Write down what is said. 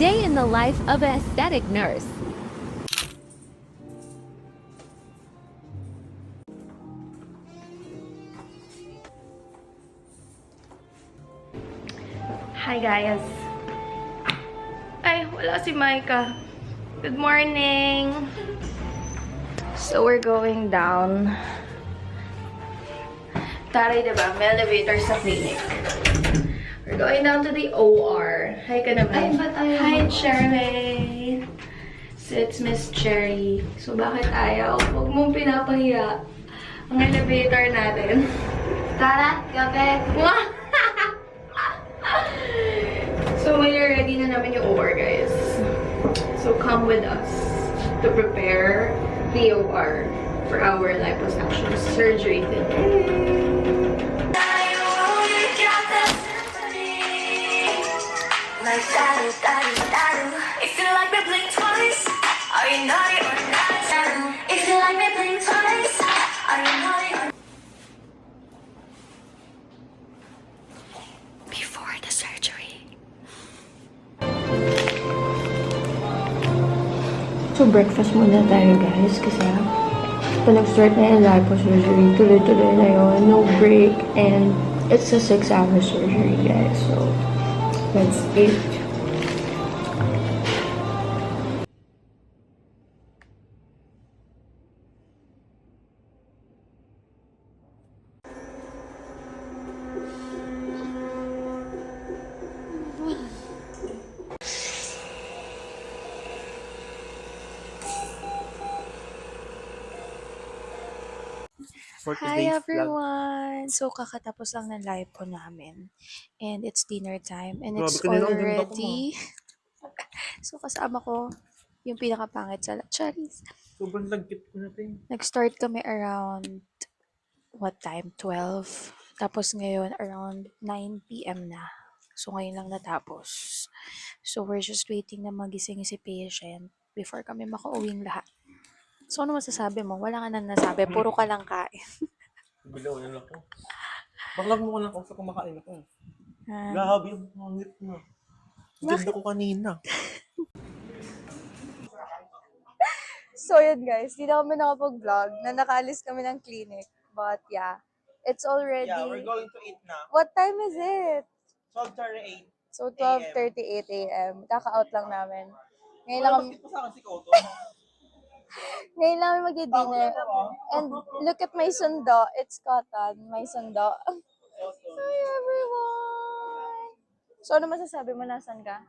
Day in the life of an aesthetic nurse. Hi guys. Ay, wala si Micah. Good morning. So we're going down. Taray, diba? May elevator sa clinic. We're going down to the OR. Hi ka naman. Ay, ba tayo? Hi, Cherry. So it's Miss Cherry. So bakit ayaw? Huwag mong pinapahiya ang elevator natin. Tara, gabi. So, when you're ready na namin yung OR, guys. So, come with us to prepare the OR for our liposuction surgery today. Like if you like me blink twice, are you naughty or nice? If you like me blink twice, are you naughty or before the surgery? So, breakfast muna tayo, guys, kasi nag-start na yung liposurgery. Tuloy-tuloy na yun. No break. And it's a 6-hour surgery, guys. So, let's eat. Hi everyone! So, kakatapos lang ng live po namin. And it's dinner time. And it's already... So, kasama ko yung pinakapangit sa Charis. Sobrang lagkit ko natin. Nag-start kami around, what time? 12. Tapos ngayon, around 9 p.m. na. So, ngayon lang natapos. So, we're just waiting na magising si patient before kami makauwing lahat. So, ano masasabi mo? Wala ka na nasabi. Puro ka lang kain. Bilaw na ako. Baklag mo ko lang ako sa kumakain ako. Ah, Grabe yung pangit na. Ganda ko kanina. So, yun guys. Di na kami nakapag-vlog na nakaalis kami ng clinic. But, yeah. It's already... Yeah, we're going to eat na. What time is it? 12:38. So, 12:38 a.m. Kaka-out lang namin. Ngayon lang Wala kami, bakit pa sa akin si Koto. ngayon lang kami mag-dinner. And look at my sundo. It's cotton. My sundo. Hi, everyone! So, ano masasabi mo? Nasaan ka?